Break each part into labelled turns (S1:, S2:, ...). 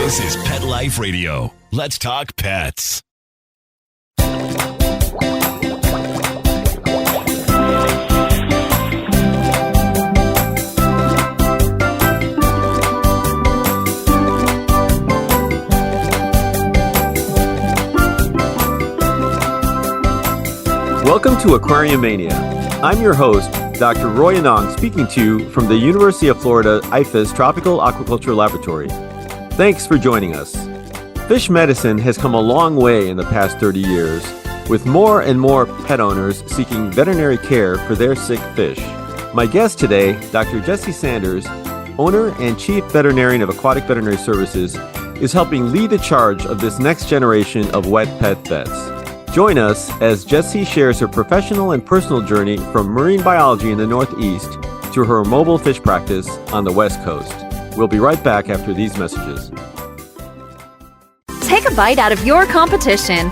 S1: This is Pet Life Radio. Let's talk pets.
S2: Welcome to Aquariumania. I'm your host, Dr. Roy Anong, speaking to you from the University of Florida IFAS Tropical Aquaculture Laboratory. Thanks for joining us. Fish medicine has come a long way in the past 30 years, with more and more pet owners seeking veterinary care for their sick fish. My guest today, Dr. Jessie Sanders, owner and chief veterinarian of Aquatic Veterinary Services, is helping lead the charge of this next generation of wet pet vets. Join us as Jessie shares her professional and personal journey from marine biology in the Northeast to her mobile fish practice on the West Coast. We'll be right back after these messages.
S3: Take a bite out of your competition.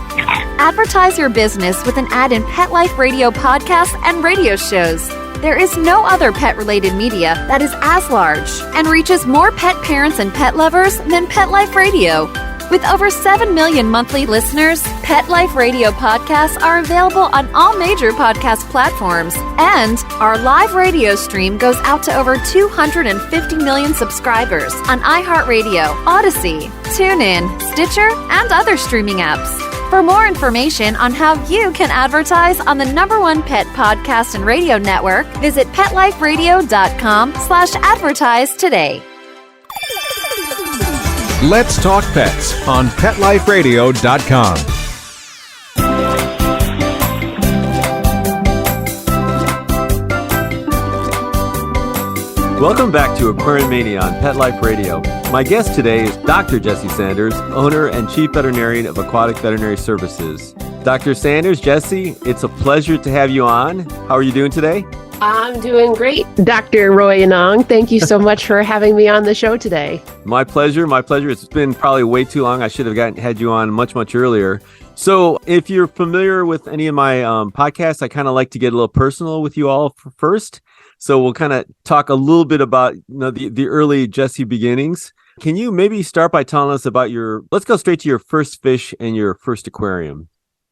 S3: Advertise your business with an ad in Pet Life Radio podcasts and radio shows. There is no other pet-related media that is as large and reaches more pet parents and pet lovers than Pet Life Radio. With over 7 million monthly listeners, Pet Life Radio podcasts are available on all major podcast platforms, and our live radio stream goes out to over 250 million subscribers on iHeartRadio, Odyssey, TuneIn, Stitcher, and other streaming apps. For more information on how you can advertise on the #1 pet podcast and radio network, visit PetLifeRadio.com/advertise today.
S4: Let's Talk Pets on PetLifeRadio.com.
S2: Welcome back to Aquariumania on Pet Life Radio. My guest today is Dr. Jessie Sanders, owner and chief veterinarian of Aquatic Veterinary Services. Dr. Sanders, Jessie, it's a pleasure to have you on. How are you doing today?
S5: I'm doing great, Dr. Roy Anong. Thank you so much for having me on the show today.
S2: My pleasure. My pleasure. It's been probably way too long. I should have had you on much earlier. So if you're familiar with any of my podcasts, I kind of like to get a little personal with you all first. So we'll kind of talk a little bit about the early Jessie beginnings. Can you maybe start by telling us about let's go straight to your first fish and your first aquarium.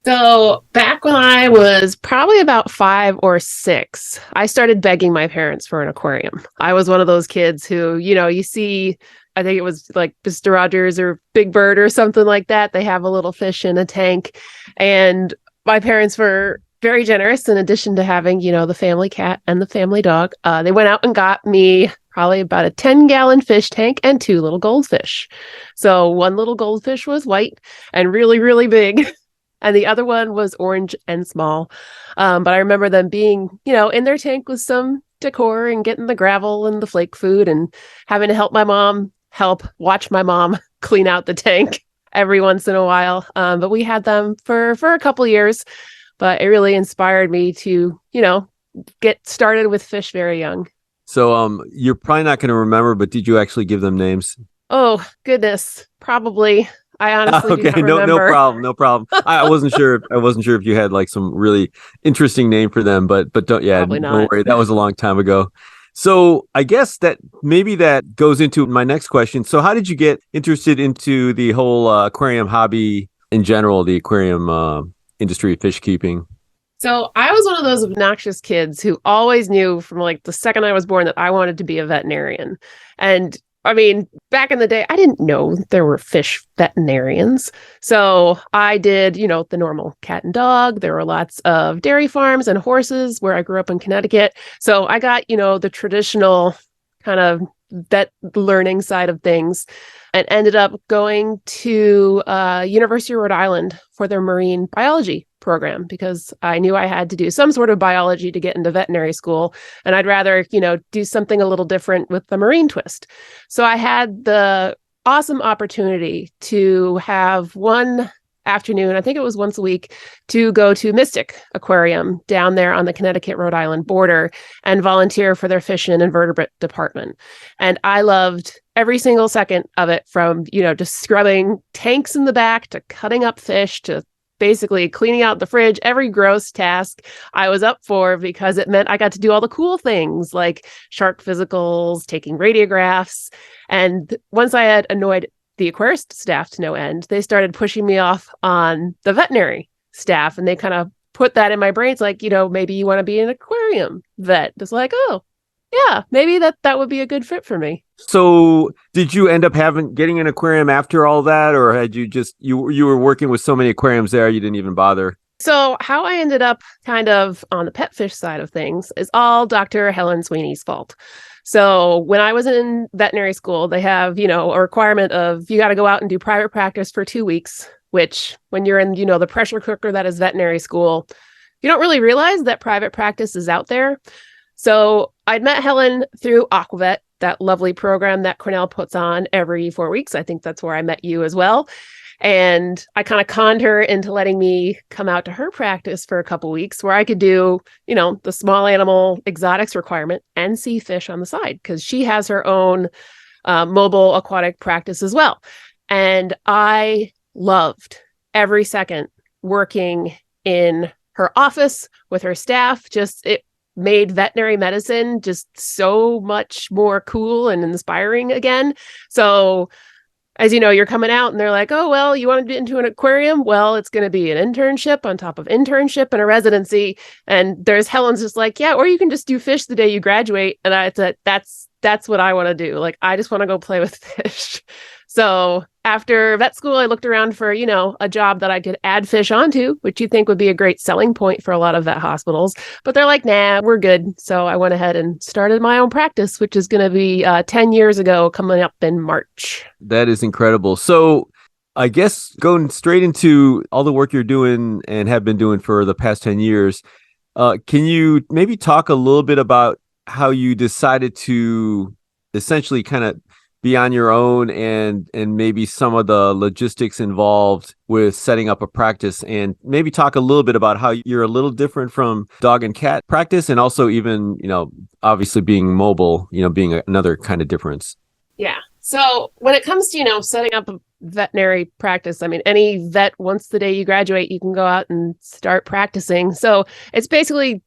S5: So back when I was probably about 5 or 6, I started begging my parents for an aquarium. I was one of those kids who, you see, I think it was like Mr. Rogers or Big Bird or something like that. They have a little fish in a tank. And my parents were very generous. In addition to having, the family cat and the family dog, they went out and got me probably about a 10-gallon fish tank and 2 little goldfish. So one little goldfish was white and really, really big. And the other one was orange and small. But I remember them being, in their tank with some decor and getting the gravel and the flake food and having to watch my mom clean out the tank every once in a while. But we had them for a couple years. But it really inspired me to, get started with fish very young.
S2: So you're probably not going to remember, but did you actually give them names?
S5: Oh, goodness. Probably. I honestly do not remember.
S2: No problem. I wasn't sure. I wasn't sure if you had like some really interesting name for them, but don't worry. That was a long time ago. So I guess that maybe that goes into my next question. So how did you get interested into the whole aquarium hobby in general, the aquarium industry, fish keeping?
S5: So I was one of those obnoxious kids who always knew from like the second I was born that I wanted to be a veterinarian. And I mean, back in the day, I didn't know there were fish veterinarians. So I did, the normal cat and dog. There were lots of dairy farms and horses where I grew up in Connecticut. So I got, the traditional kind of vet learning side of things and ended up going to University of Rhode Island for their marine biology program because I knew I had to do some sort of biology to get into veterinary school. And I'd rather, do something a little different with the marine twist. So I had the awesome opportunity to have one afternoon, I think it was once a week, to go to Mystic Aquarium down there on the Connecticut-Rhode Island border and volunteer for their fish and invertebrate department. And I loved every single second of it, from, just scrubbing tanks in the back to cutting up fish to basically cleaning out the fridge. Every gross task I was up for because it meant I got to do all the cool things like shark physicals, taking radiographs. And once I had annoyed the aquarist staff to no end, they started pushing me off on the veterinary staff, and they kind of put that in my brain. It's like, maybe you want to be an aquarium vet. It's like, oh, yeah, maybe that would be a good fit for me.
S2: So did you end up getting an aquarium after all that, or had you just, you were working with so many aquariums there, you didn't even bother?
S5: So how I ended up kind of on the pet fish side of things is all Dr. Helen Sweeney's fault. So when I was in veterinary school, they have, a requirement of you got to go out and do private practice for 2 weeks, which when you're in, the pressure cooker that is veterinary school, you don't really realize that private practice is out there. So I'd met Helen through Aquavet, that lovely program that Cornell puts on every 4 weeks. I think that's where I met you as well. And I kind of conned her into letting me come out to her practice for a couple weeks where I could do, the small animal exotics requirement and see fish on the side, because she has her own mobile aquatic practice as well. And I loved every second working in her office with her staff. It made veterinary medicine just so much more cool and inspiring again. So as you know, you're coming out and they're like, oh, well, you want to get into an aquarium? Well, it's going to be an internship on top of internship and a residency. And there's Helen's just like, yeah, or you can just do fish the day you graduate. And I said, that's what I want to do. Like, I just want to go play with fish. So after vet school, I looked around for, a job that I could add fish onto, which you think would be a great selling point for a lot of vet hospitals. But they're like, nah, we're good. So I went ahead and started my own practice, which is going to be 10 years ago, coming up in March.
S2: That is incredible. So I guess going straight into all the work you're doing and have been doing for the past 10 years, can you maybe talk a little bit about how you decided to essentially kind of be on your own and maybe some of the logistics involved with setting up a practice, and maybe talk a little bit about how you're a little different from dog and cat practice, and also even, obviously being mobile, being another kind of difference.
S5: Yeah. So when it comes to, setting up a veterinary practice, I mean, any vet, once the day you graduate, you can go out and start practicing. So it's basically,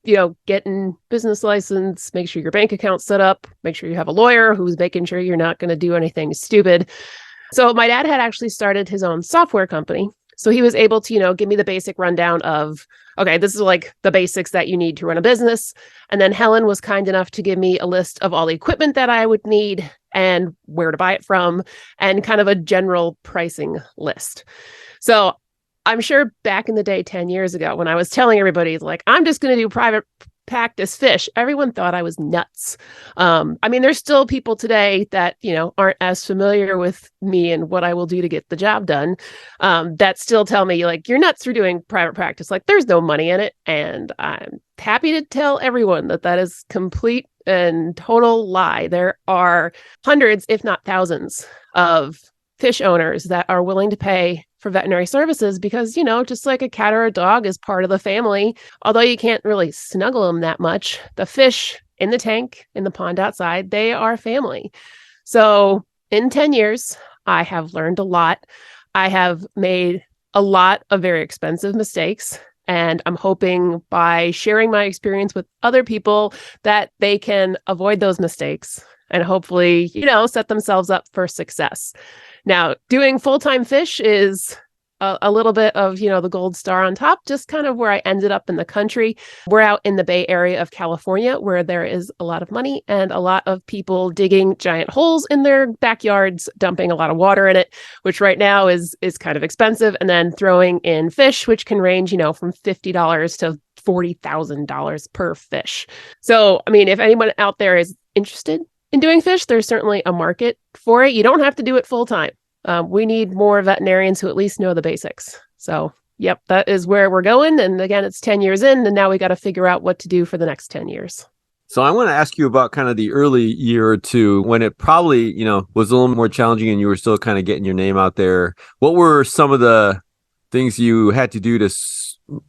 S5: getting business license, make sure your bank account's set up, make sure you have a lawyer who's making sure you're not going to do anything stupid. So my dad had actually started his own software company. So he was able to, give me the basic rundown of, okay, this is like the basics that you need to run a business. And then Helen was kind enough to give me a list of all the equipment that I would need and where to buy it from, and kind of a general pricing list. So I'm sure back in the day, 10 years ago, when I was telling everybody, like, I'm just going to do private practice fish, everyone thought I was nuts. I mean, there's still people today that, aren't as familiar with me and what I will do to get the job done, that still tell me, like, you're nuts for doing private practice. Like, there's no money in it. And I'm happy to tell everyone that is complete and total lie. There are hundreds, if not thousands, of fish owners that are willing to pay for veterinary services because, just like a cat or a dog is part of the family, although you can't really snuggle them that much, the fish in the tank, in the pond outside, they are family. So in 10 years, I have learned a lot. I have made a lot of very expensive mistakes. And I'm hoping by sharing my experience with other people that they can avoid those mistakes and hopefully, set themselves up for success. Now, doing full-time fish is a little bit of, the gold star on top, just kind of where I ended up in the country. We're out in the Bay Area of California, where there is a lot of money and a lot of people digging giant holes in their backyards, dumping a lot of water in it, which right now is kind of expensive, and then throwing in fish, which can range, from $50 to $40,000 per fish. So, I mean, if anyone out there is interested in doing fish, there's certainly a market for it. You don't have to do it full time. We need more veterinarians who at least know the basics. So, yep, that is where we're going. And again, it's 10 years in, and now we got to figure out what to do for the next 10 years.
S2: So I want to ask you about kind of the early year or two when it probably, was a little more challenging and you were still kind of getting your name out there. What were some of the things you had to do to,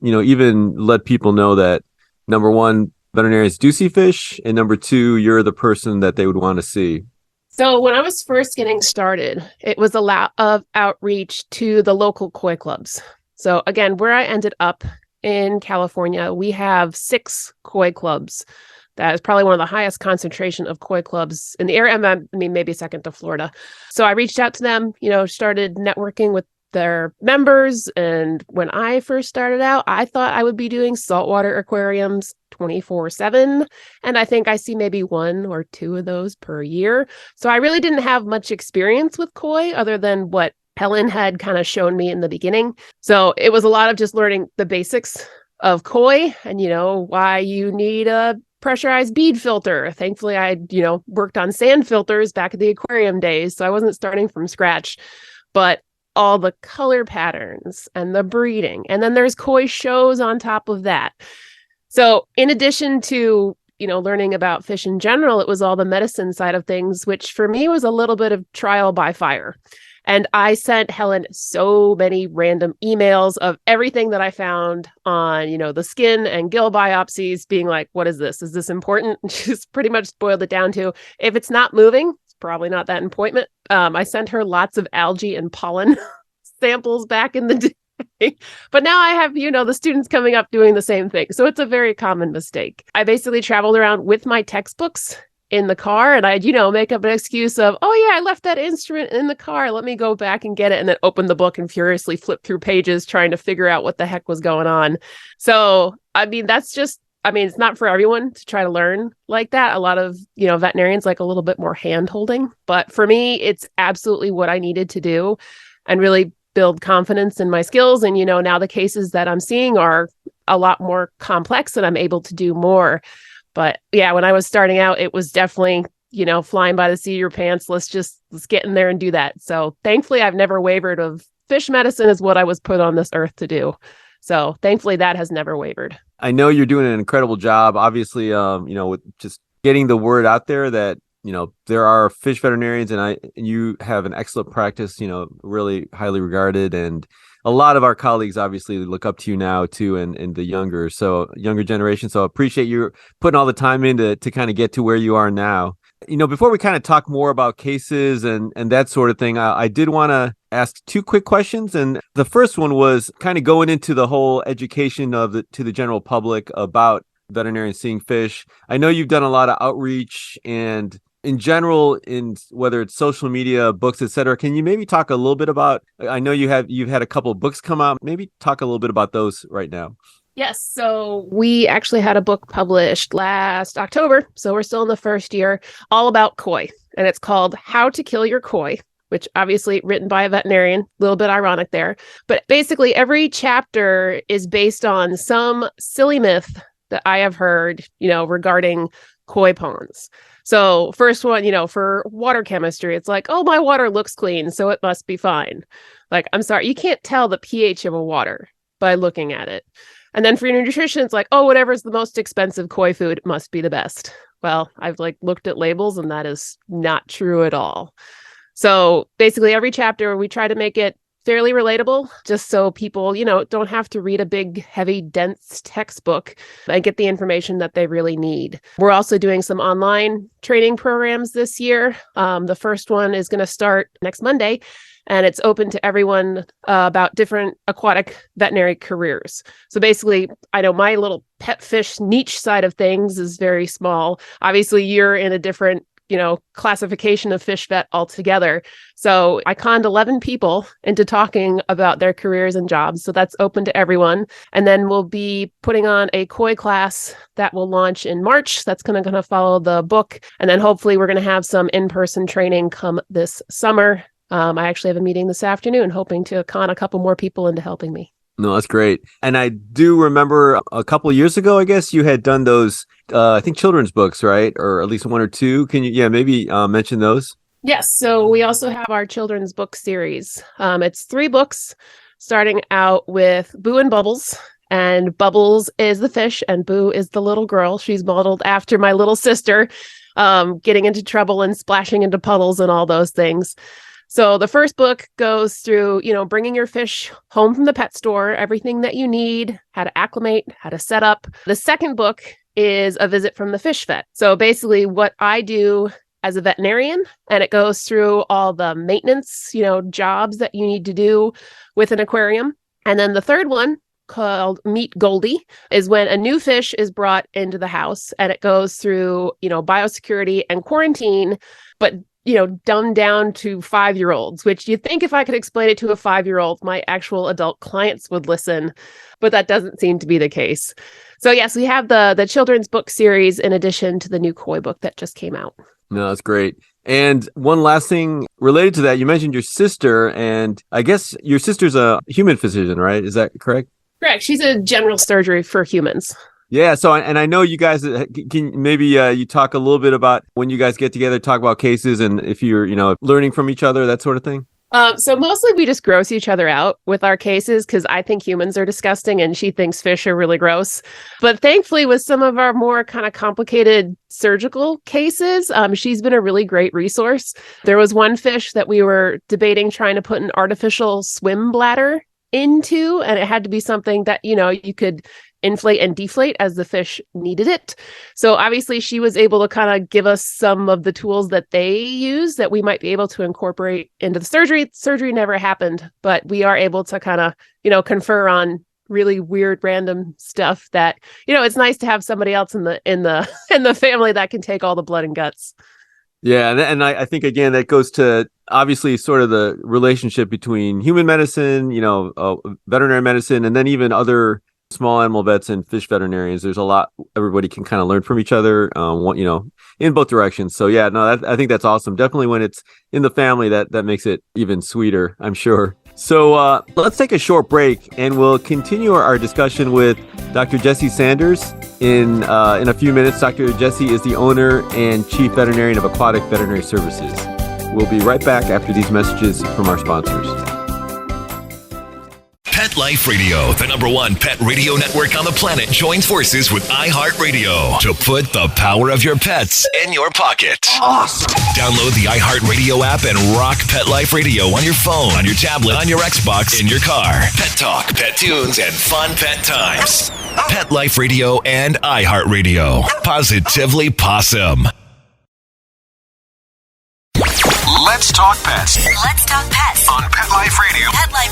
S2: even let people know that, number one, veterinarians do see fish, and number two, you're the person that they would want to see?
S5: So when I was first getting started, it was a lot of outreach to the local koi clubs. So again, where I ended up in California, we have 6 koi clubs That is probably one of the highest concentration of koi clubs in the area. I mean, maybe second to Florida. So I reached out to them, started networking with their members. And when I first started out, I thought I would be doing saltwater aquariums 24/7. And I think I see maybe 1 or 2 of those per year. So I really didn't have much experience with koi other than what Helen had kind of shown me in the beginning. So it was a lot of just learning the basics of koi and, why you need a pressurized bead filter. Thankfully, I, worked on sand filters back at the aquarium days. So I wasn't starting from scratch, but all the color patterns and the breeding. And then there's koi shows on top of that. So in addition to, learning about fish in general, it was all the medicine side of things, which for me was a little bit of trial by fire. And I sent Helen so many random emails of everything that I found on, the skin and gill biopsies being like, what is this? Is this important? And she's pretty much boiled it down to, if it's not moving, it's probably not that important. I sent her lots of algae and pollen samples back in the day. But now I have, the students coming up doing the same thing. So it's a very common mistake. I basically traveled around with my textbooks in the car and I'd, make up an excuse of, oh yeah, I left that instrument in the car. Let me go back and get it. And then open the book and furiously flip through pages trying to figure out what the heck was going on. So, it's not for everyone to try to learn like that. A lot of, veterinarians like a little bit more hand holding. But for me, it's absolutely what I needed to do and really build confidence in my skills. And, now the cases that I'm seeing are a lot more complex and I'm able to do more. But yeah, when I was starting out, it was definitely, flying by the seat of your pants. Let's get in there and do that. So thankfully, I've never wavered of fish medicine is what I was put on this earth to do. So thankfully, that has never wavered.
S2: I know you're doing an incredible job, obviously, with just getting the word out there that, there are fish veterinarians and you have an excellent practice, really highly regarded. And a lot of our colleagues obviously look up to you now too, and the younger generation. So I appreciate you putting all the time in to kind of get to where you are now. Before we kind of talk more about cases and that sort of thing, I did want to ask 2 quick questions. And the first one was kind of going into the whole education to the general public about veterinarians seeing fish. I know you've done a lot of outreach and in general, in whether it's social media, books, etc. Can you maybe talk a little bit about, I know you've had a couple of books come out, maybe talk a little bit about those right now.
S5: Yes. So we actually had a book published last October. So we're still in the first year, all about koi. And it's called How to Kill Your Koi, which obviously written by a veterinarian, a little bit ironic there. But basically every chapter is based on some silly myth that I have heard, regarding koi ponds. So first one, for water chemistry, it's like, oh, my water looks clean, so it must be fine. Like, I'm sorry, you can't tell the pH of a water by looking at it. And then for your nutrition, it's like, oh, whatever's the most expensive koi food must be the best. Well, I've looked at labels and that is not true at all. So basically every chapter, we try to make it fairly relatable, just so people, don't have to read a big, heavy, dense textbook and get the information that they really need. We're also doing some online training programs this year. The first one is going to start next Monday, and it's open to everyone about different aquatic veterinary careers. So basically, I know my little pet fish niche side of things is very small. Obviously, you're in a different classification of fish vet altogether. So I conned 11 people into talking about their careers and jobs. So that's open to everyone. And then we'll be putting on a koi class that will launch in March. That's going to follow the book. And then hopefully we're going to have some in-person training come this summer. I actually have a meeting this afternoon, hoping to con a couple more people into helping me.
S2: No, that's great. And I do remember a couple of years ago, I guess you had done those, I think children's books, right? Or at least 1 or 2. Can you, maybe mention those?
S5: Yes. So we also have our children's book series. It's 3 books, starting out with Boo and Bubbles. And Bubbles is the fish and Boo is the little girl. She's modeled after my little sister, getting into trouble and splashing into puddles and all those things. So the first book goes through, bringing your fish home from the pet store, everything that you need, how to acclimate, how to set up. The second book is a visit from the fish vet. So basically what I do as a veterinarian, and it goes through all the maintenance, jobs that you need to do with an aquarium. And then the third one called Meet Goldie, is when a new fish is brought into the house and it goes through, biosecurity and quarantine, but dumbed down to 5-year-olds, which you'd think if I could explain it to a 5-year-old, my actual adult clients would listen, but that doesn't seem to be the case. So yes, we have the children's book series in addition to the new koi book that just came out.
S2: No, that's great. And one last thing related to that, you mentioned your sister, and I guess your sister's a human physician, right? Is that correct?
S5: Correct. She's a general surgery for humans.
S2: Yeah. So, and I know you guys can maybe you talk a little bit about when you guys get together, talk about cases and if you're, learning from each other, that sort of thing.
S5: So mostly we just gross each other out with our cases because I think humans are disgusting and she thinks fish are really gross. But thankfully, with some of our more kind of complicated surgical cases, she's been a really great resource. There was one fish that we were debating trying to put an artificial swim bladder into, and it had to be something that, you could inflate and deflate as the fish needed it. So obviously she was able to kind of give us some of the tools that they use that we might be able to incorporate into the surgery. Surgery never happened, but we are able to kind of, confer on really weird random stuff that, it's nice to have somebody else in the family that can take all the blood and guts.
S2: Yeah. And I think, again, that goes to obviously sort of the relationship between human medicine, veterinary medicine, and then even other small animal vets and fish veterinarians. There's a lot everybody can kind of learn from each other, in both directions. So yeah, no, I think that's awesome. Definitely when it's in the family, that makes it even sweeter, I'm sure. So let's take a short break and we'll continue our discussion with Dr. Jessie Sanders in a few minutes. Dr. Jessie is the owner and chief veterinarian of Aquatic Veterinary Services. We'll be right back after these messages from our sponsors.
S1: Pet Life Radio, the #1 pet radio network on the planet, joins forces with iHeartRadio to put the power of your pets in your pocket. Awesome! Download the iHeartRadio app and rock Pet Life Radio on your phone, on your tablet, on your Xbox, in your car. Pet talk, pet tunes, and fun pet times. Pet Life Radio and iHeartRadio. Positively Possum.
S6: Let's talk pets.
S7: Let's talk pets
S6: On Pet Life Radio.
S7: Pet Life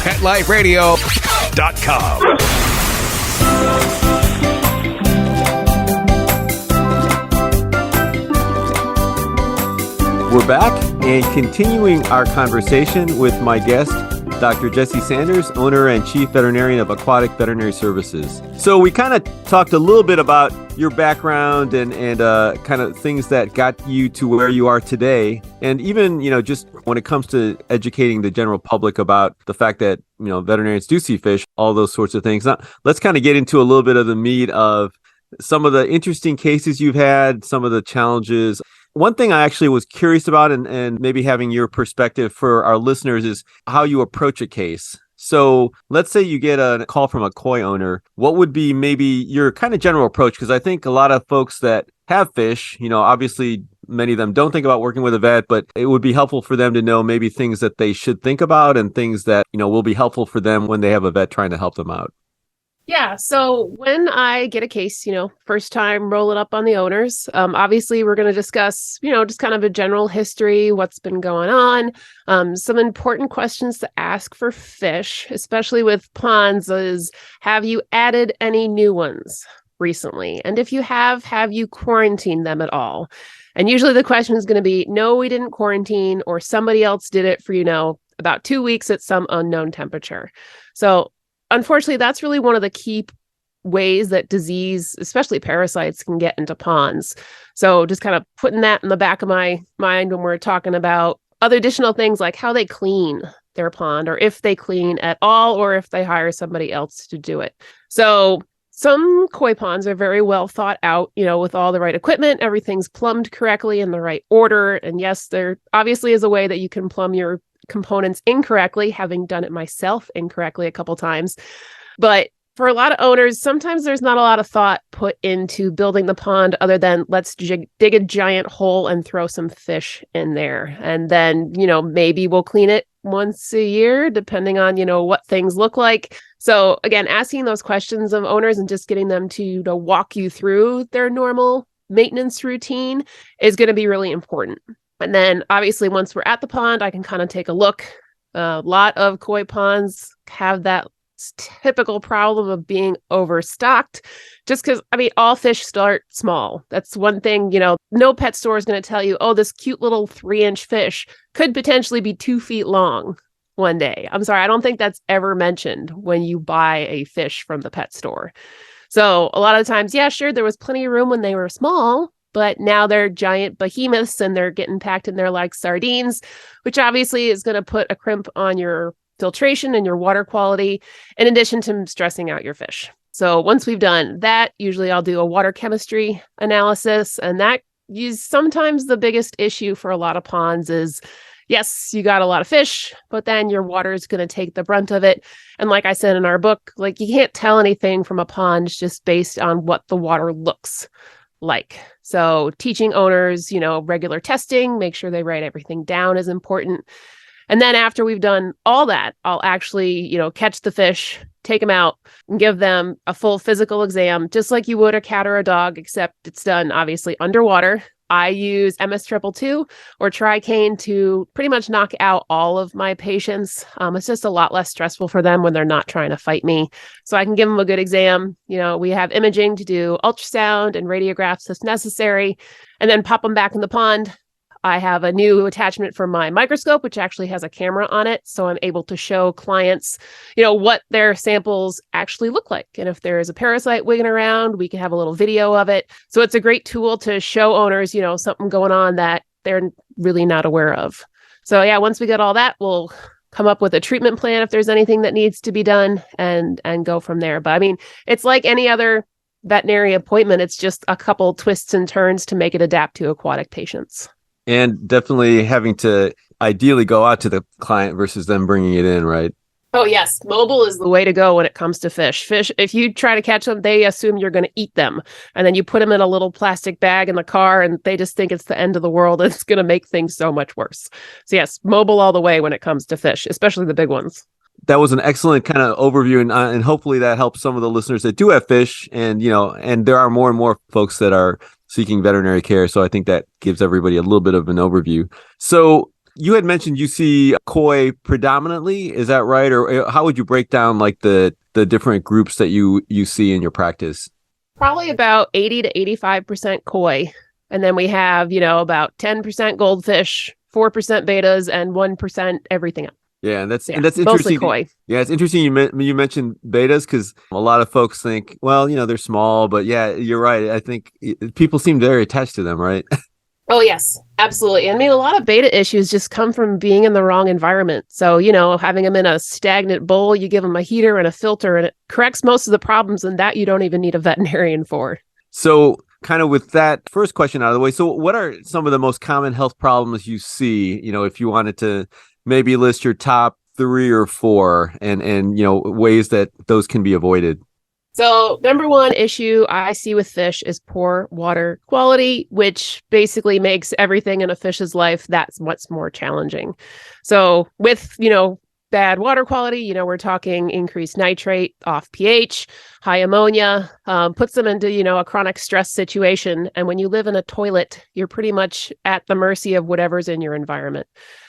S4: PetLifeRadio.com.
S2: We're back and continuing our conversation with my guest, Dr. Jessie Sanders, owner and chief veterinarian of Aquatic Veterinary Services. So we kind of talked a little bit about your background and kind of things that got you to where you are today. And even, just when it comes to educating the general public about the fact that, veterinarians do see fish, all those sorts of things. Now, let's kind of get into a little bit of the meat of some of the interesting cases you've had, some of the challenges. One thing I actually was curious about and maybe having your perspective for our listeners is how you approach a case. So let's say you get a call from a koi owner. What would be maybe your kind of general approach? Because I think a lot of folks that have fish, obviously many of them don't think about working with a vet, but it would be helpful for them to know maybe things that they should think about and things that, will be helpful for them when they have a vet trying to help them out.
S5: Yeah. So when I get a case, first time rolling up on the owners, obviously we're going to discuss, just kind of a general history, what's been going on. Some important questions to ask for fish, especially with ponds, is have you added any new ones recently? And if you have you quarantined them at all? And usually the question is going to be, no, we didn't quarantine, or somebody else did it for, about 2 weeks at some unknown temperature. So unfortunately, that's really one of the key ways that disease, especially parasites, can get into ponds. So just kind of putting that in the back of my mind when we're talking about other additional things like how they clean their pond, or if they clean at all, or if they hire somebody else to do it. So some koi ponds are very well thought out, with all the right equipment, everything's plumbed correctly in the right order. And yes, there obviously is a way that you can plumb your components incorrectly, having done it myself incorrectly a couple times. But for a lot of owners, sometimes there's not a lot of thought put into building the pond other than let's dig a giant hole and throw some fish in there. And then, maybe we'll clean it once a year, depending on, what things look like. So again, asking those questions of owners and just getting them to walk you through their normal maintenance routine is going to be really important. And then obviously once we're at the pond, I can kind of take a look. A lot of koi ponds have that typical problem of being overstocked. Just because, I mean, all fish start small. That's one thing, no pet store is going to tell you, oh, this cute little 3-inch fish could potentially be 2 feet long one day. I'm sorry, I don't think that's ever mentioned when you buy a fish from the pet store. So a lot of times, yeah, sure, there was plenty of room when they were small, but now they're giant behemoths and they're getting packed in there like sardines, which obviously is going to put a crimp on your filtration and your water quality, in addition to stressing out your fish. So once we've done that, usually I'll do a water chemistry analysis, and that is sometimes the biggest issue for a lot of ponds is, yes, you got a lot of fish, but then your water is going to take the brunt of it. And like I said in our book, like you can't tell anything from a pond just based on what the water looks like. So teaching owners, regular testing, make sure they write everything down is important. And then after we've done all that, I'll actually, catch the fish, take them out, and give them a full physical exam, just like you would a cat or a dog, except it's done obviously underwater. I use MS222 or Tricane to pretty much knock out all of my patients. It's just a lot less stressful for them when they're not trying to fight me. So I can give them a good exam. We have imaging to do ultrasound and radiographs if necessary, and then pop them back in the pond. I have a new attachment for my microscope, which actually has a camera on it. So I'm able to show clients, what their samples actually look like. And if there is a parasite wigging around, we can have a little video of it. So it's a great tool to show owners, something going on that they're really not aware of. So yeah, once we get all that, we'll come up with a treatment plan if there's anything that needs to be done and go from there. But I mean, it's like any other veterinary appointment. It's just a couple twists and turns to make it adapt to aquatic patients.
S2: And definitely having to ideally go out to the client versus them bringing it in, right?
S5: Oh, yes. Mobile is the way to go when it comes to fish. Fish, if you try to catch them, they assume you're going to eat them. And then you put them in a little plastic bag in the car and they just think it's the end of the world. It's going to make things so much worse. So yes, mobile all the way when it comes to fish, especially the big ones.
S2: That was an excellent kind of overview, and hopefully that helps some of the listeners that do have fish. And, and there are more and more folks that are seeking veterinary care. So I think that gives everybody a little bit of an overview. So you had mentioned you see koi predominantly. Is that right? Or how would you break down like the different groups that you see in your practice?
S5: Probably about 80 to 85% koi. And then we have, about 10% goldfish, 4% betas, and 1% everything else.
S2: Yeah, and that's interesting. Mostly koi. Yeah, it's interesting you mentioned betas because a lot of folks think, well, they're small, but yeah, you're right. I think people seem very attached to them, right?
S5: Oh, yes, absolutely. I mean, a lot of beta issues just come from being in the wrong environment. So, having them in a stagnant bowl, you give them a heater and a filter, and it corrects most of the problems, and that you don't even need a veterinarian for.
S2: So kind of with that first question out of the way, so what are some of the most common health problems you see, if you wanted to maybe list your top 3 or 4 and ways that those can be avoided?
S5: So number one issue I see with fish is poor water quality, which basically makes everything in a fish's life that's what's more challenging. So with, bad water quality, we're talking increased nitrate, off pH, high ammonia, puts them into, a chronic stress situation. And when you live in a toilet, you're pretty much at the mercy of whatever's in your environment.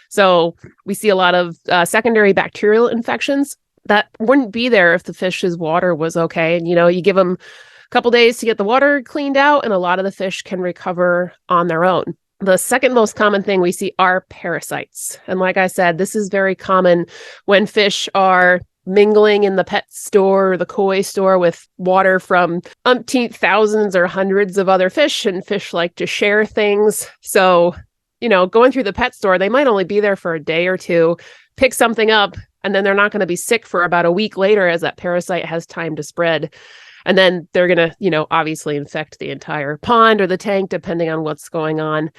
S5: So we see a lot of secondary bacterial infections that wouldn't be there if the fish's water was okay. And, you give them a couple days to get the water cleaned out, and a lot of the fish can recover on their own. The second most common thing we see are parasites. And like I said, this is very common when fish are mingling in the pet store or the koi store with water from umpteenth thousands or hundreds of other fish, and fish like to share things. So going through the pet store, they might only be there for a day or two, pick something up, and then they're not going to be sick for about a week later as that parasite has time to spread. And then they're going to, obviously infect the entire pond or the tank, depending on what's going on.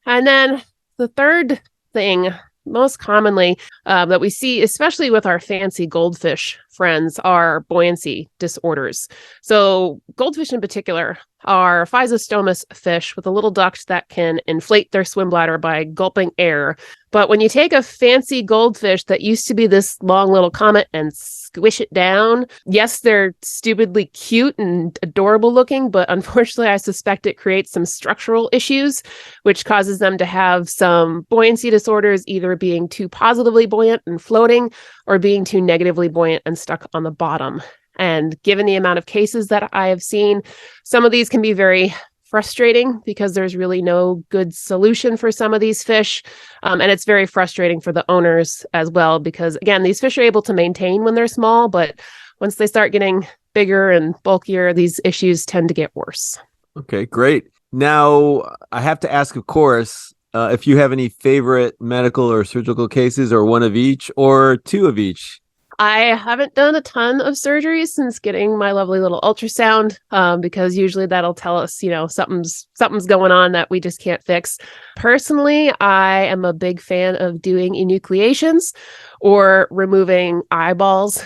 S5: And then the third thing, most commonly that we see, especially with our fancy goldfish friends, are buoyancy disorders. So goldfish in particular are physostomous fish with a little duct that can inflate their swim bladder by gulping air. But when you take a fancy goldfish that used to be this long little comet and squish it down, yes, they're stupidly cute and adorable looking, but unfortunately, I suspect it creates some structural issues, which causes them to have some buoyancy disorders, either being too positively buoyant and floating, or being too negatively buoyant and stuck on the bottom. And given the amount of cases that I have seen, some of these can be very frustrating because there's really no good solution for some of these fish. And it's very frustrating for the owners as well, because again, these fish are able to maintain when they're small, but once they start getting bigger and bulkier, these issues tend to get worse.
S2: Okay, great. Now, I have to ask, of course, if you have any favorite medical or surgical cases, or one of each or two of each.
S5: I haven't done a ton of surgeries since getting my lovely little ultrasound, because usually that'll tell us, something's going on that we just can't fix. Personally, I am a big fan of doing enucleations or removing eyeballs.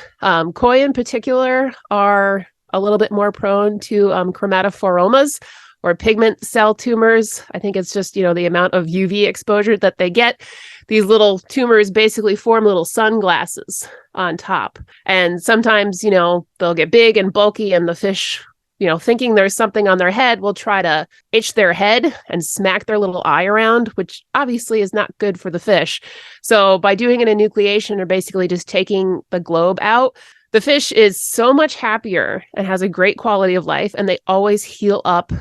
S5: Koi in particular are a little bit more prone to chromatophoromas, or pigment cell tumors. I think it's just, the amount of UV exposure that they get. These little tumors basically form little sunglasses on top. And sometimes, they'll get big and bulky, and the fish, thinking there's something on their head, will try to itch their head and smack their little eye around, which obviously is not good for the fish. So by doing an enucleation, or basically just taking the globe out, the fish is so much happier and has a great quality of life, and they always heal up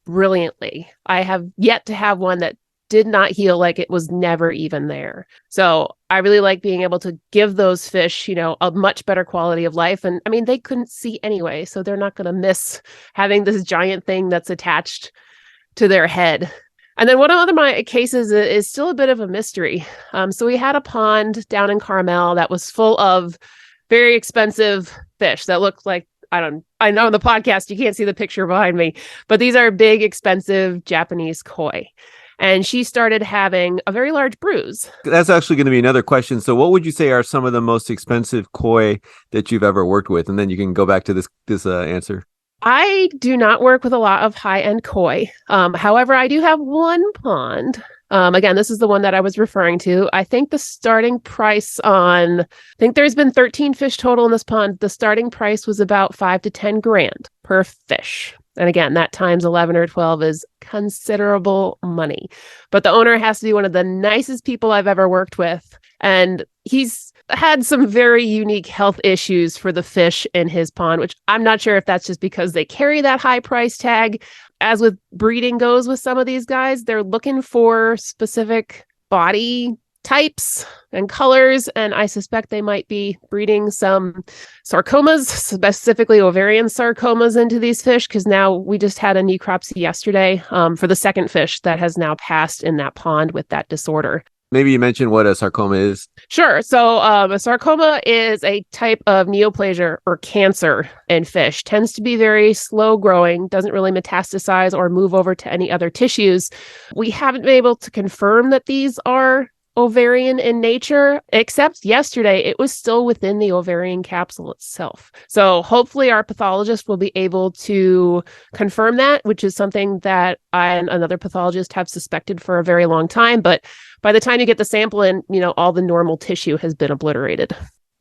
S5: brilliantly. I have yet to have one that did not heal like it was never even there. So I really like being able to give those fish, a much better quality of life. And I mean, they couldn't see anyway, so they're not going to miss having this giant thing that's attached to their head. And then one of my cases is still a bit of a mystery. So we had a pond down in Carmel that was full of very expensive fish that looked like, I know in the podcast you can't see the picture behind me, but these are big, expensive Japanese koi. And she started having a very large bruise.
S2: That's actually going to be another question. So what would you say are some of the most expensive koi that you've ever worked with? And then you can go back to this answer.
S5: I do not work with a lot of high-end koi. However, I do have one pond. Again, this is the one that I was referring to. I think the starting price I think there's been 13 fish total in this pond. The starting price was about $5,000 to $10,000 per fish. And again, that times 11 or 12 is considerable money. But the owner has to be one of the nicest people I've ever worked with. And he's had some very unique health issues for the fish in his pond, which I'm not sure if that's just because they carry that high price tag. As with breeding goes with some of these guys, they're looking for specific body types and colors, and I suspect they might be breeding some sarcomas, specifically ovarian sarcomas, into these fish, because now we just had a necropsy yesterday for the second fish that has now passed in that pond with that disorder.
S2: Maybe you mentioned what a sarcoma is.
S5: Sure. So a sarcoma is a type of neoplasia or cancer in fish. Tends to be very slow growing, doesn't really metastasize or move over to any other tissues. We haven't been able to confirm that these are ovarian in nature, except yesterday it was still within the ovarian capsule itself. So hopefully our pathologist will be able to confirm that, which is something that I and another pathologist have suspected for a very long time. But by the time you get the sample in, all the normal tissue has been obliterated.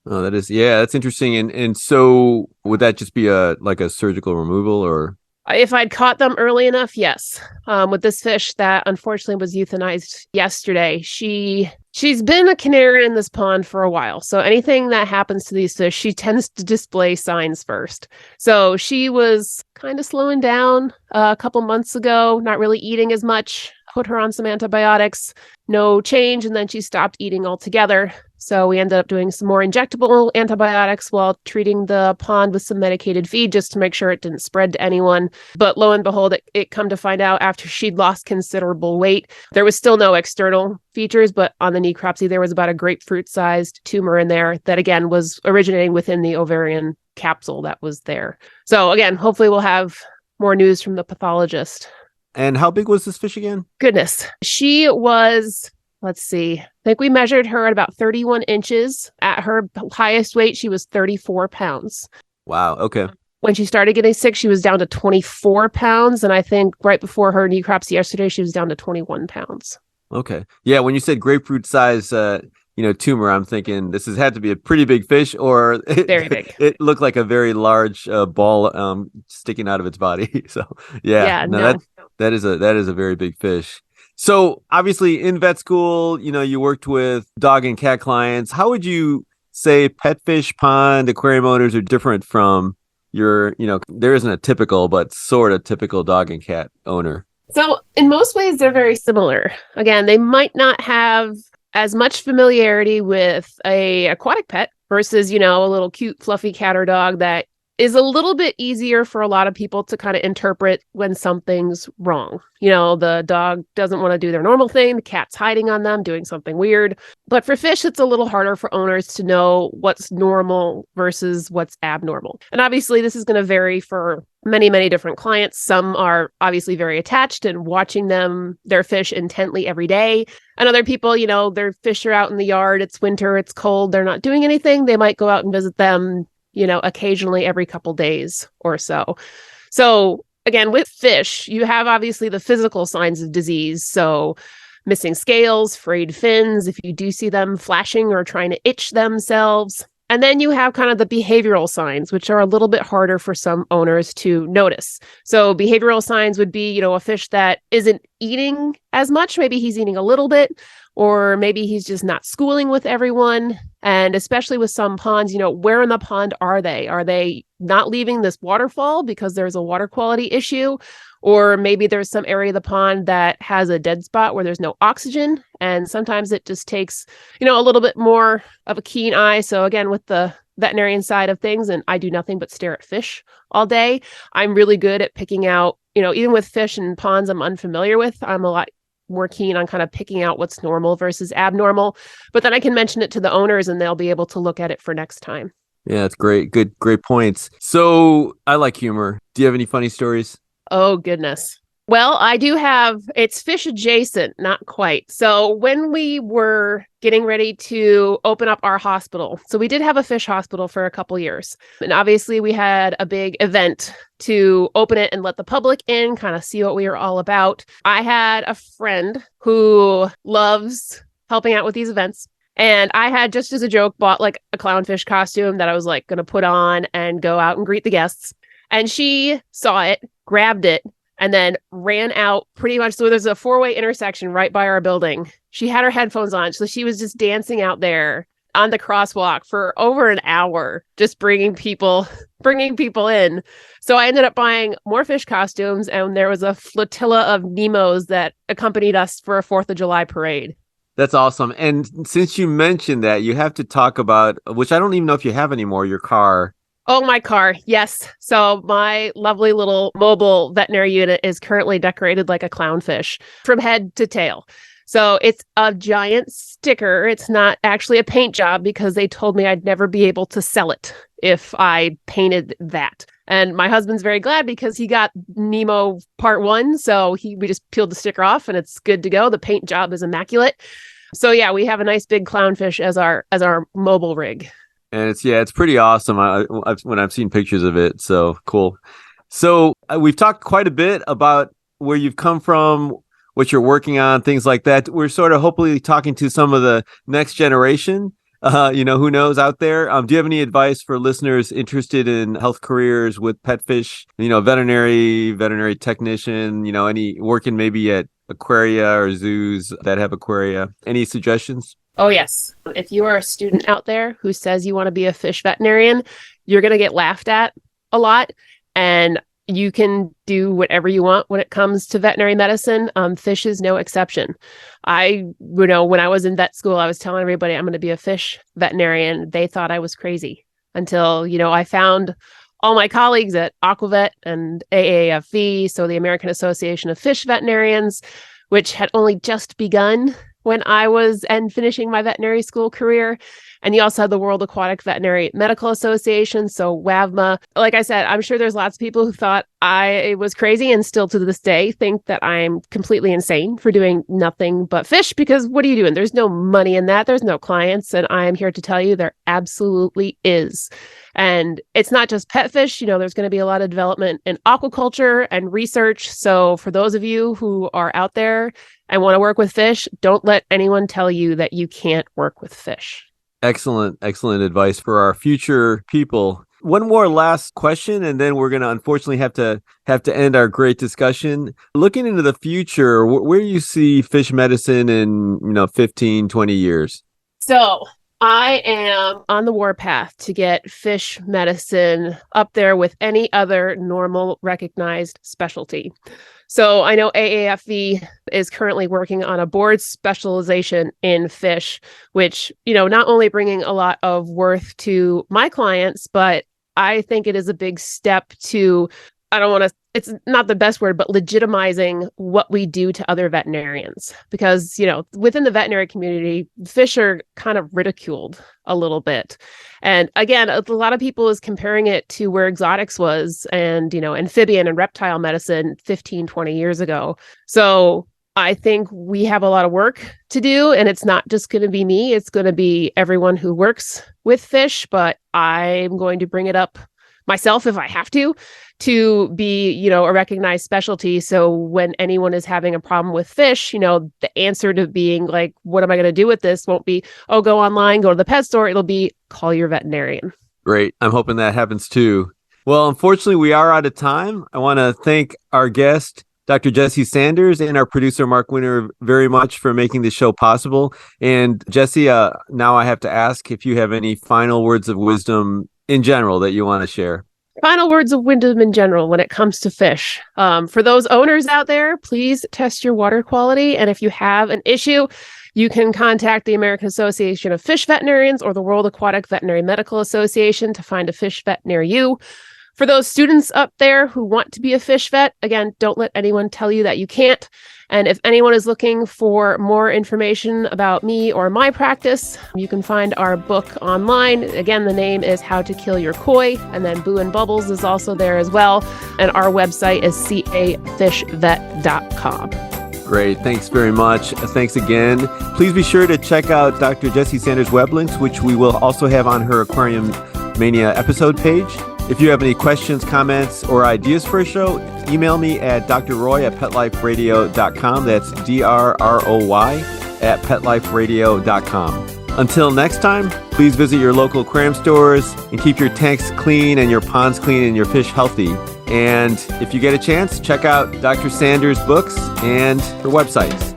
S2: Oh, that's interesting. And so would that just be a surgical removal, or?
S5: If I'd caught them early enough, yes. With this fish that unfortunately was euthanized yesterday, she's been a canary in this pond for a while. So anything that happens to these fish, she tends to display signs first. So she was kind of slowing down a couple months ago, not really eating as much. Put her on some antibiotics, no change, and then she stopped eating altogether. So we ended up doing some more injectable antibiotics while treating the pond with some medicated feed just to make sure it didn't spread to anyone. But lo and behold, it come to find out after she'd lost considerable weight, there was still no external features, but on the necropsy, there was about a grapefruit-sized tumor in there that, again, was originating within the ovarian capsule that was there. So again, hopefully we'll have more news from the pathologist.
S2: And how big was this fish again?
S5: Goodness. She was, let's see, I think we measured her at about 31 inches. At her highest weight, she was 34 pounds.
S2: Wow. Okay.
S5: When she started getting sick, she was down to 24 pounds. And I think right before her necropsy yesterday, she was down to 21 pounds.
S2: Okay. Yeah. When you said grapefruit size, tumor, I'm thinking this has had to be a pretty big fish, or
S5: very big.
S2: It looked like a very large ball sticking out of its body. So that is a very big fish. So obviously in vet school, you worked with dog and cat clients. How would you say pet fish pond aquarium owners are different from your, there isn't a typical, but sort of typical dog and cat owner?
S5: So in most ways, they're very similar. Again, they might not have as much familiarity with a aquatic pet versus, a little cute, fluffy cat or dog that is a little bit easier for a lot of people to kind of interpret when something's wrong. The dog doesn't want to do their normal thing. The cat's hiding on them, doing something weird. But for fish, it's a little harder for owners to know what's normal versus what's abnormal. And obviously, this is going to vary for many, many different clients. Some are obviously very attached and watching their fish intently every day. And other people, their fish are out in the yard. It's winter, it's cold. They're not doing anything. They might go out and visit them occasionally every couple days or so. So again, with fish, you have obviously the physical signs of disease. So missing scales, frayed fins, if you do see them flashing or trying to itch themselves. And then you have kind of the behavioral signs, which are a little bit harder for some owners to notice. So behavioral signs would be, a fish that isn't eating as much. Maybe he's eating a little bit, or maybe he's just not schooling with everyone. And especially with some ponds, where in the pond are they? Are they not leaving this waterfall because there's a water quality issue? Or maybe there's some area of the pond that has a dead spot where there's no oxygen. And sometimes it just takes, a little bit more of a keen eye. So again, with the veterinarian side of things, and I do nothing but stare at fish all day, I'm really good at picking out, even with fish and ponds I'm unfamiliar with, I'm a lot more keen on kind of picking out what's normal versus abnormal. But then I can mention it to the owners and they'll be able to look at it for next time.
S2: Yeah, that's great. Great points. So I like humor. Do you have any funny stories?
S5: Oh, goodness. Well, I do have, it's fish adjacent, not quite. So when we were getting ready to open up our hospital, so we did have a fish hospital for a couple years. And obviously we had a big event to open it and let the public in, kind of see what we were all about. I had a friend who loves helping out with these events. And I had, just as a joke, bought like a clownfish costume that I was like going to put on and go out and greet the guests. And she saw it, grabbed it, and then ran out pretty much. So there's a 4-way intersection right by our building. She had her headphones on. So she was just dancing out there on the crosswalk for over an hour, just bringing people in. So I ended up buying more fish costumes, and there was a flotilla of Nemos that accompanied us for a 4th of July parade.
S2: That's awesome. And since you mentioned that, you have to talk about, which I don't even know if you have anymore, your car.
S5: Oh, my car. Yes. So my lovely little mobile veterinary unit is currently decorated like a clownfish from head to tail. So it's a giant sticker. It's not actually a paint job because they told me I'd never be able to sell it if I painted that. And my husband's very glad because he got Nemo Part 1. So we just peeled the sticker off and it's good to go. The paint job is immaculate. So yeah, we have a nice big clownfish as our mobile rig.
S2: And it's pretty awesome when I've seen pictures of it. So cool. So we've talked quite a bit about where you've come from, what you're working on, things like that. We're sort of hopefully talking to some of the next generation, who knows out there. Do you have any advice for listeners interested in health careers with pet fish, veterinary technician, any working maybe at aquaria or zoos that have aquaria? Any suggestions?
S5: Oh, yes. If you are a student out there who says you want to be a fish veterinarian, you're going to get laughed at a lot. And you can do whatever you want when it comes to veterinary medicine. Fish is no exception. When I was in vet school, I was telling everybody I'm going to be a fish veterinarian. They thought I was crazy until, I found all my colleagues at Aquavet and AAFV, so the American Association of Fish Veterinarians, which had only just begun when I was finishing my veterinary school career. And you also have the World Aquatic Veterinary Medical Association, so WAVMA. Like I said, I'm sure there's lots of people who thought I was crazy and still to this day think that I'm completely insane for doing nothing but fish, because what are you doing? There's no money in that. There's no clients. And I am here to tell you there absolutely is. And it's not just pet fish. There's going to be a lot of development in aquaculture and research. So for those of you who are out there and want to work with fish, don't let anyone tell you that you can't work with fish.
S2: Excellent advice for our future people. One more last question, and then we're going to unfortunately have to end our great discussion. Looking into the future, where do you see fish medicine in 15, 20 years?
S5: So I am on the warpath to get fish medicine up there with any other normal recognized specialty. So I know AAFV is currently working on a board specialization in fish, which, not only bringing a lot of worth to my clients, but I think it is a big step to, it's not the best word, but legitimizing what we do to other veterinarians. Because, within the veterinary community, fish are kind of ridiculed a little bit. And again, a lot of people is comparing it to where exotics was and, amphibian and reptile medicine 15, 20 years ago. So I think we have a lot of work to do, and it's not just going to be me. It's going to be everyone who works with fish, but I'm going to bring it up myself if I have to be, a recognized specialty. So when anyone is having a problem with fish, the answer to being like, what am I going to do with this won't be, go online, go to the pet store. It'll be, call your veterinarian.
S2: Great. I'm hoping that happens too. Well, unfortunately, we are out of time. I want to thank our guest, Dr. Jessie Sanders, and our producer, Mark Winter, very much for making this show possible. And Jessie, now I have to ask if you have any final words of wisdom in general that you want to share.
S5: Final words of wisdom in general when it comes to fish. For those owners out there, please test your water quality. And if you have an issue, you can contact the American Association of Fish Veterinarians or the World Aquatic Veterinary Medical Association to find a fish vet near you. For those students up there who want to be a fish vet, again, don't let anyone tell you that you can't. And if anyone is looking for more information about me or my practice, you can find our book online. Again, the name is How to Kill Your Koi, and then Boo and Bubbles is also there as well. And our website is cafishvet.com.
S2: Great. Thanks very much. Thanks again. Please be sure to check out Dr. Jessie Sanders' web links, which we will also have on her Aquariumania episode page. If you have any questions, comments, or ideas for a show, email me at drroy@petliferadio.com. That's DRROY@petliferadio.com. Until next time, please visit your local aquarium stores and keep your tanks clean and your ponds clean and your fish healthy. And if you get a chance, check out Dr. Sanders' books and her websites.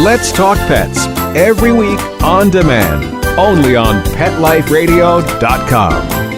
S4: Let's Talk Pets every week on demand, only on PetLifeRadio.com.